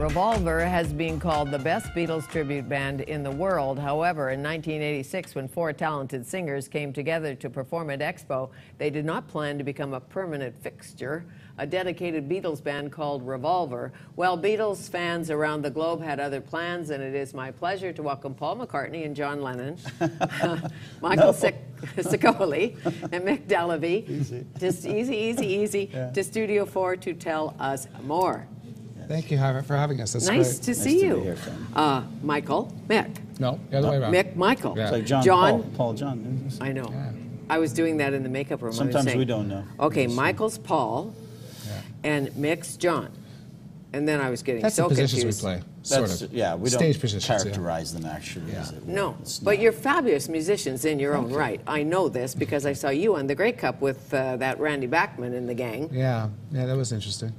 Revolver has been called the best Beatles tribute band in the world. However, in 1986, when four talented singers came together to perform at Expo, they did not plan to become a permanent fixture, a dedicated Beatles band called Revolver. Well, Beatles fans around the globe had other plans, and it is my pleasure to welcome Paul McCartney and John Lennon, Michael Sicoly, and Mick Dalla-Vee, just easy, Yeah. to Studio 4 to tell us more. Thank you for having us. That's Nice great. to see you. be here, Fanny. Michael, Mick. No, the other way around. Mick, Michael. Yeah. It's like John, John. Paul, John. I know. Yeah. I was doing that in the makeup room. I was Sometimes saying, we don't know. Okay, Michael's Paul, Yeah. and Mick's John. And then I was getting That's so the positions confused. we play, sort of. Yeah, we Stage don't positions, yeah. characterize them actually. As it were. No, It's but not. you're fabulous musicians in your own right. I know this because I saw you on the Grey Cup with that Randy Bachman in the gang. Yeah, that was interesting.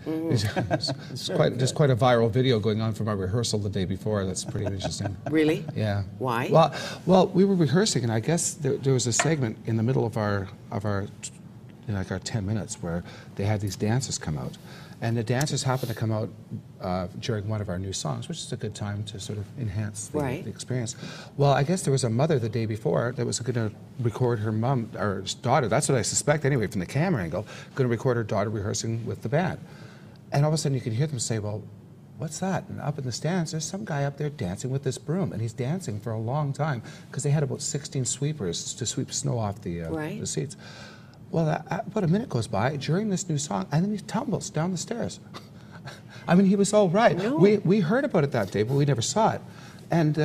It's quite a viral video going on from our rehearsal the day before. That's pretty interesting. Really? Yeah. Why? Well, we were rehearsing, and I guess there was a segment in the middle of our like our 10 minutes where they had these dancers come out, and the dancers happened to come out during one of our new songs, which is a good time to sort of enhance the experience. Well, I guess there was a mother the day before that was going to record her mom or daughter. That's what I suspect anyway from the camera angle. Going to record her daughter rehearsing with the band. And all of a sudden you could hear them say, well, what's that? And up in the stands, there's some guy up there dancing with this broom. And he's dancing for a long time because they had about 16 sweepers to sweep snow off the seats. Well, about a minute goes by during this new song, and then he tumbles down the stairs. I mean, he was all right. No. We heard about it that day, but we never saw it. And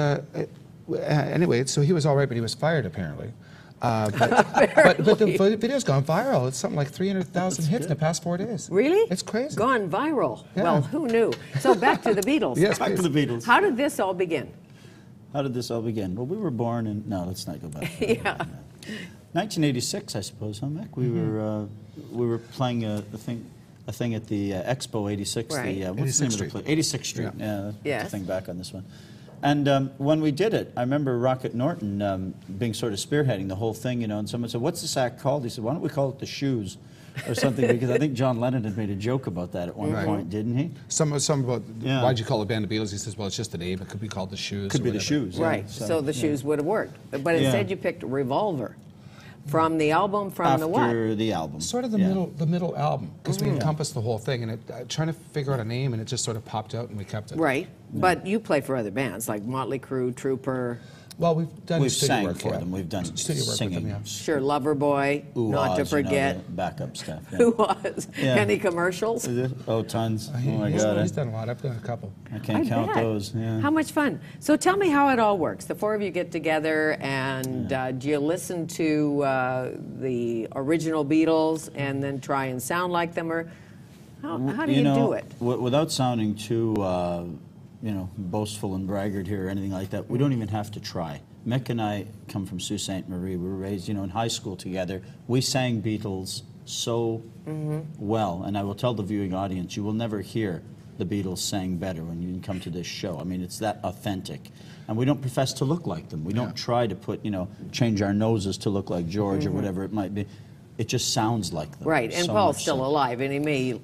anyway, so he was all right, but he was fired apparently. But the video's gone viral. It's something like 300,000 hits in the past 4 days. Really? It's crazy. Gone viral. Yeah. Well, who knew? So back to the Beatles. Yes, Back to the Beatles. How did this all begin? How did this all begin? Well, we were born in. No, let's not go back. Yeah. 1986, I suppose, huh, Mick? We were playing a thing at the Expo 86. Right. The, what's the name 86th of the Street. place? 86th Street. Yeah. Yeah. Yes. The thing back on this one. And when we did it, I remember Rocket Norton being sort of spearheading the whole thing, you know. And someone said, "What's this act called?" He said, "Why don't we call it the Shoes?" Or something, because I think John Lennon had made a joke about that at one point, didn't he? Some about Yeah. why'd you call the band the Beatles? He says, well, it's just a name. It could be called the Shoes. Could or be the whatever. Shoes. yeah. Right. So the shoes would have worked. But Yeah. instead you picked Revolver from the album from the what? After the album. Sort of the middle album, because we encompassed the whole thing, and trying to figure out a name, and it just sort of popped out, and we kept it. Right. But you play for other bands like Motley Crue, Trooper, Well, we've done We've studio sang work for them. We've done studio work singing. with them. Yeah. sure, Loverboy, Not to Ooh-ahs, Forget. You know, the backup stuff. Yeah. Who was? Yeah. Any commercials? Is it? Oh, tons. Oh my He's God. done a lot. I've done a couple. I can't count bet. those. Yeah. How much fun. So tell me how it all works. The four of you get together, and do you listen to the original Beatles and then try and sound like them, or how do you do it? Without sounding too, boastful and braggart here or anything like that, we don't even have to try. Mick and I come from Sault Ste. Marie. We were raised, in high school together. We sang Beatles so well, and I will tell the viewing audience, you will never hear the Beatles sang better when you come to this show. I mean, it's that authentic. And we don't profess to look like them. We don't try to put, change our noses to look like George or whatever it might be. It just sounds like them. Right, and so Paul's much still so. alive, and he may,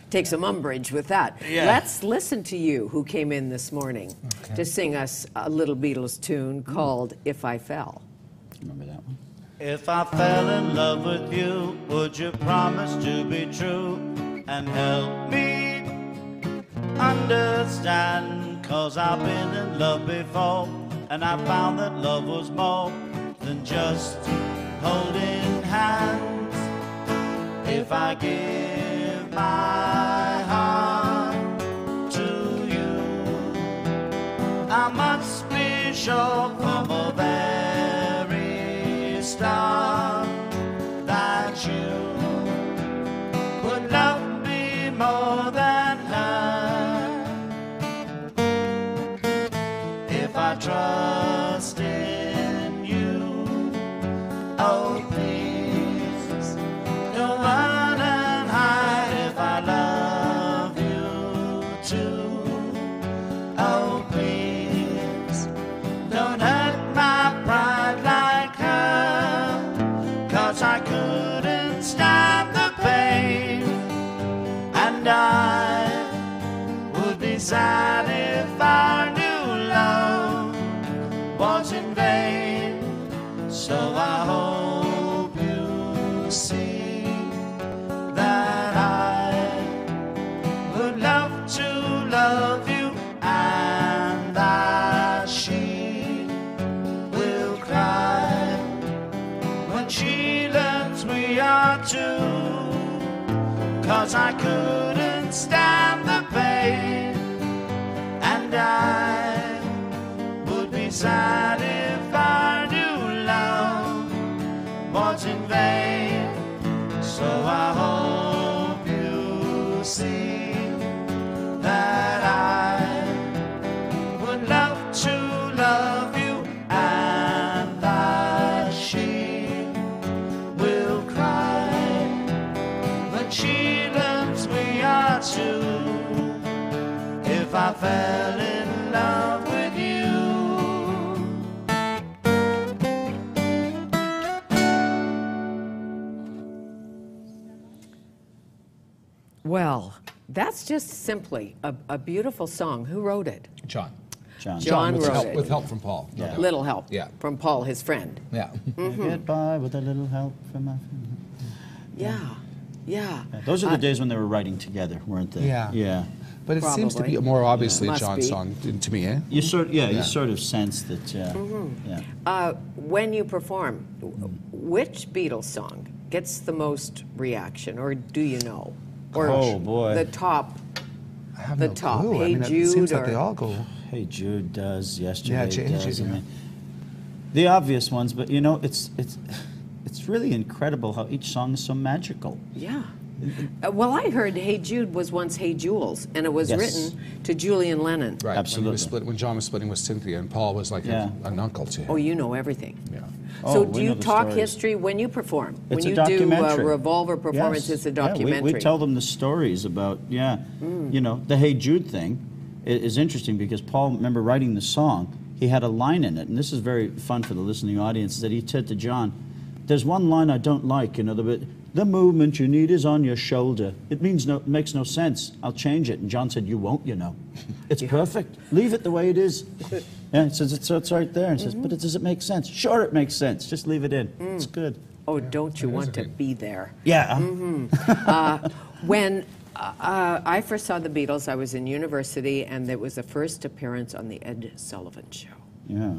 take some umbrage with that. Yeah. Let's listen to you, who came in this morning to sing us a little Beatles tune called If I Fell. Remember that one? If I fell in love with you, would you promise to be true and help me understand? 'Cause I've been in love before, and I found that love was more than just holding hands. If I give my heart to you, I must be sure from the very start that you would love me more than her. If I trust in you, oh please, don't run and hide. If I love you too, oh please, don't hurt my pride like her. sad if our new love was in vain. So I hope you see that I would love to love you, and that she will cry when she learns we are two. 'Cause I couldn't stand the pain, and I would be sad if our new love was in vain. So I hope you see that I would love to love you, and that she will cry when she learns we are two. If I fell in love with you. Well, that's just simply a beautiful song. Who wrote it? John. John with wrote help, it. with help from Paul. no doubt. Little help Yeah. from Paul, his friend. Yeah. Get by with a little help from my friend. Yeah, yeah. Those are the days when they were writing together, weren't they? Yeah. Yeah. But it seems to be Probably. more obviously a Must John be. song to me, eh? You sort, Yeah. you sort of sense that. Yeah. When you perform, which Beatles song gets the most reaction, or do you know? Or Oh, boy. the top. I have The no top. clue. Hey I mean, it Jude seems like or- they all go. Hey Jude does. Yesterday Yeah, does. Jude, I yeah. mean, the obvious ones, but you know, it's really incredible how each song is so magical. Yeah. Well, I heard "Hey Jude" was once "Hey Jules," and it was Yes. written to Julian Lennon. Right. Absolutely. When John was splitting with Cynthia, and Paul was like Yeah. an uncle to him. Oh, you know everything. Yeah. So Oh, do we you know the talk stories. history when you perform? It's when a you do documentary. a Revolver performance, Yes. it's a Yeah, documentary. we tell them the stories about, you know, the Hey Jude thing is interesting because Paul, remember writing the song, he had a line in it, and this is very fun for the listening audience, is that he said to John, there's one line I don't like, you know, the movement you need is on your shoulder. It makes no sense. I'll change it. And John said, you won't, you know. It's perfect. Leave it the way it is. Yeah, he says, it's right there. And he says, but does it make sense? Sure it makes sense. Just leave it in. It's good. Oh, don't you That is want a to good- be there? Yeah. When I first saw the Beatles, I was in university, and it was the first appearance on the Ed Sullivan Show. Yeah.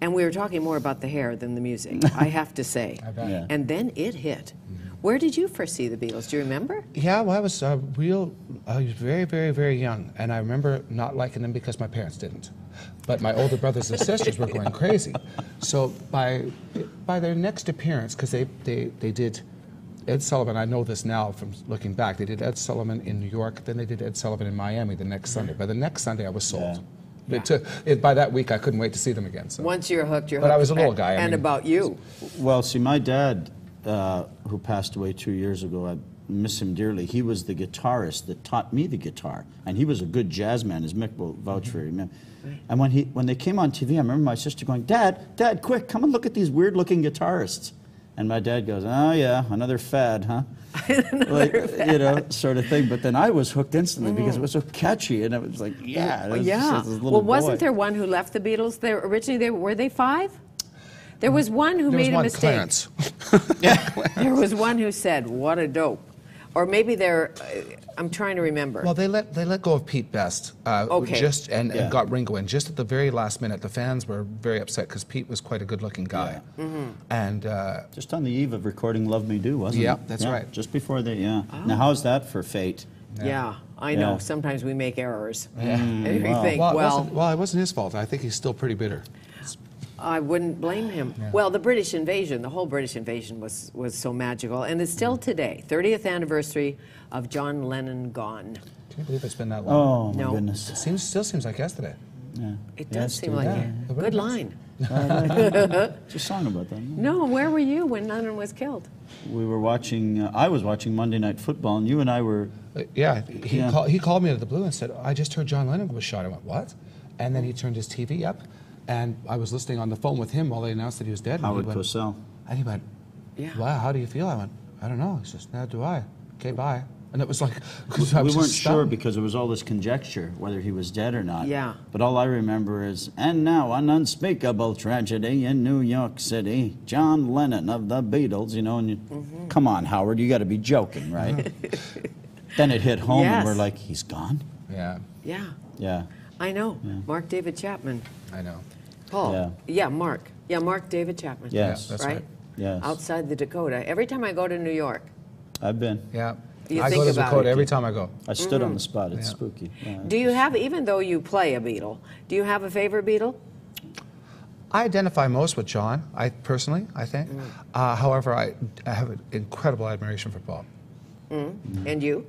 And we were talking more about the hair than the music, I have to say. I bet. Yeah. And then it hit. Where did you first see the Beatles? Do you remember? Yeah, well, I was very, very, very young, and I remember not liking them because my parents didn't. But my older brothers and sisters were going crazy. So by their next appearance, because they did Ed Sullivan, I know this now from looking back, they did Ed Sullivan in New York, then they did Ed Sullivan in Miami the next Sunday. By the next Sunday, I was sold. By that week, I couldn't wait to see them again. So. Once you're hooked, you're But hooked. I was a little guy, I And mean- about you. Well, see, my dad, who passed away 2 years ago, I miss him dearly. He was the guitarist that taught me the guitar, and he was a good jazz man, as Mick will vouch for him. And when they came on TV, I remember my sister going, Dad, quick, come and look at these weird-looking guitarists. And my dad goes, oh, yeah, another fad, huh? Like, you know, sort of thing. But then I was hooked instantly because it was so catchy, and I was like, yeah. it was Yeah. just this little Well, wasn't boy. there one who left the Beatles? Were they five? There was one who There was made a one, mistake. Clarence. There was one who said, "What a dope," or maybe they're. I'm trying to remember. Well, they let go of Pete Best, Okay. and Yeah. got Ringo in just at the very last minute. The fans were very upset because Pete was quite a good-looking guy, and Just on the eve of recording Love Me Do, wasn't it? Yeah, that's right. Just before they, Now, how's that for fate? yeah, I know. Yeah. Sometimes we make errors. Yeah. And you wow. think, well, it wasn't his fault. I think he's still pretty bitter. I wouldn't blame him. Well, the British invasion, the whole British invasion was so magical, and it's still today, 30th anniversary of John Lennon gone. Can you believe it's been that long? Oh, my No. goodness. It still seems like yesterday. Yeah. It Yeah, does it's seem too like bad. it. Good line. It's a song about that. No, where were you when Lennon was killed? We were watching, I was watching Monday Night Football, and you and I were, Yeah, Yeah. he called me out of the blue and said, I just heard John Lennon was shot. I went, what? And then he turned his TV up, and I was listening on the phone with him while they announced that he was dead. Howard and he went, Cosell. And he went, Yeah. wow, how do you feel? I went, I don't know. He says, neither do I. Okay, bye. And it was like, We I was weren't just sure stunned. because there was all this conjecture whether he was dead or not. Yeah. But all I remember is, and now an unspeakable tragedy in New York City. John Lennon of the Beatles, you know, and you, come on, Howard, you got to be joking, right? Then it hit home, and we're Yes. like, he's gone? Yeah, Yeah, Yeah. I know. Mark David Chapman. I know. Paul. Yeah, Mark. Yeah, Mark David Chapman. Yes. That's right? right. Yes. Outside the Dakota. Every time I go to New York, I've been. Yeah. You I think go to about Dakota it. every time I go. I stood on the spot. It's Yeah. spooky. Yeah. do you have, even though you play a Beatle, do you have a favorite Beatle? I identify most with John, I personally, I think. However, I have an incredible admiration for Paul. And you?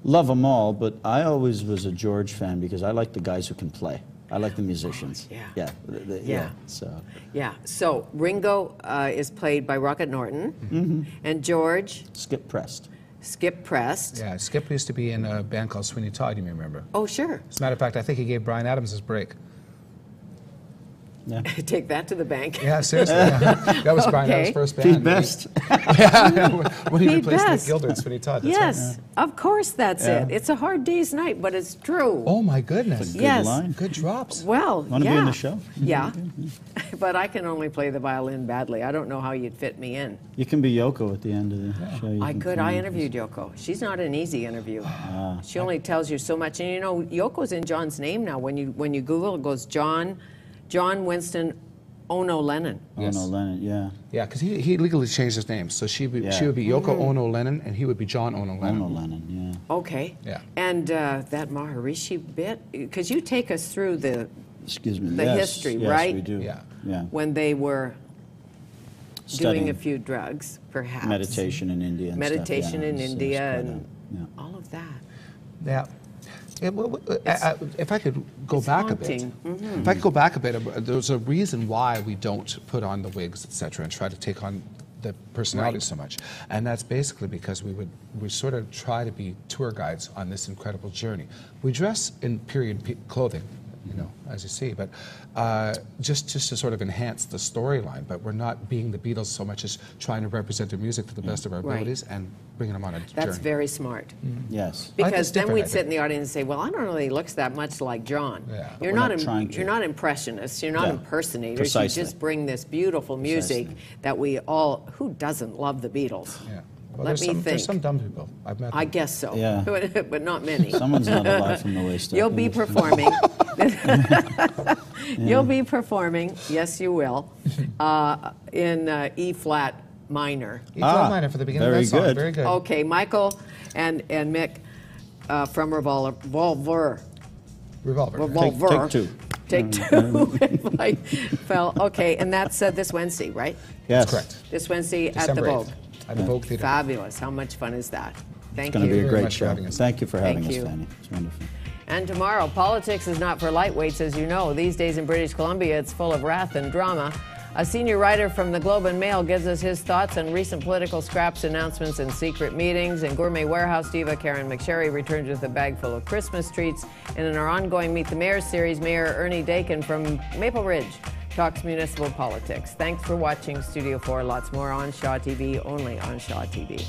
Love them all, but I always was a George fan because I like the guys who can play. I like the musicians. Yeah. Yeah. Yeah. So Yeah. So Ringo is played by Rocket Norton, and George, Skip Prest. Skip Prest. Yeah, Skip used to be in a band called Sweeney Todd, you may remember. Oh, sure. As a matter of fact, I think he gave Bryan Adams his break. Yeah. Take that to the bank. Yeah, seriously. Yeah. That was Bryan Okay. Adams' first band. Pete Best. Yeah, when he Pete replaced Nick Best. Gilder and Sweeney Todd. That's Yes, right. of course that's Yeah. it. It's a hard day's night, but it's true. Oh my goodness. Good Yes. line. Good drops. Well, Want to yeah. be in the show? Yeah. But I can only play the violin badly. I don't know how you'd fit me in. You can be Yoko at the end of the show. You I can could. come I in. interviewed Yoko. She's not an easy interview. She only tells you so much. And you know, Yoko's in John's name now. When you Google, it goes John Winston Ono Lennon. Yes. Oh, no, Lennon, yeah. Yeah, because he legally changed his name. So she would be Yoko Ono Lennon, and he would be John Ono Lennon. Ono Lennon, yeah. Okay. Yeah. And that Maharishi bit, because you take us through the Excuse me. The yes, history, yes, right? we do. Yeah. Yeah. when they were Studying doing a few drugs, perhaps. meditation in India and Meditation stuff. Yeah, in it's India quite and a- all of that. Yeah. If I could go it's back haunting. a bit, if I could go back a bit, there's a reason why we don't put on the wigs, etc., and try to take on the personality Right. so much, and that's basically because we sort of try to be tour guides on this incredible journey. We dress in period clothing, you know, as you see, but just to sort of enhance the storyline. But we're not being the Beatles so much as trying to represent their music to the best of our Right. abilities and bringing them on a That's journey. very smart. Yes. I think Because it's then different, we'd I sit think. in the audience and say, "Well, I don't know that he looks that much like John." Yeah. You're We're not, not trying to. you're not impressionists. You're not Yeah. impersonators. Precisely. You just bring this beautiful music Precisely. that we all. Who doesn't love the Beatles? Yeah. Well, Let there's me There's think. some dumb people. I've met them. I guess so. Yeah. but not many. Someone's not alive from the waist up. You'll be performing. You'll be performing. Yes, you will. In E flat minor. E flat minor for the beginning very of that song. good. Very good. Okay, Michael and Mick from Revolver. Revolver. Take two. Take two. If I fell. Okay, and that's this Wednesday, right? Yes. That's correct. This Wednesday December at the Vogue. 8th at the Vogue Theatre. Fabulous. How much fun is that? Thank It's going to you. be a very great much for show. having us. Thank you for having Thank us, you. Fanny. It's wonderful. And tomorrow, politics is not for lightweights, as you know. These days in British Columbia, it's full of wrath and drama. A senior writer from the Globe and Mail gives us his thoughts on recent political scraps, announcements, and secret meetings. And gourmet warehouse diva Karen McSherry returns with a bag full of Christmas treats. And in our ongoing Meet the Mayor series, Mayor Ernie Dakin from Maple Ridge talks municipal politics. Thanks for watching Studio 4. Lots more on Shaw TV, only on Shaw TV.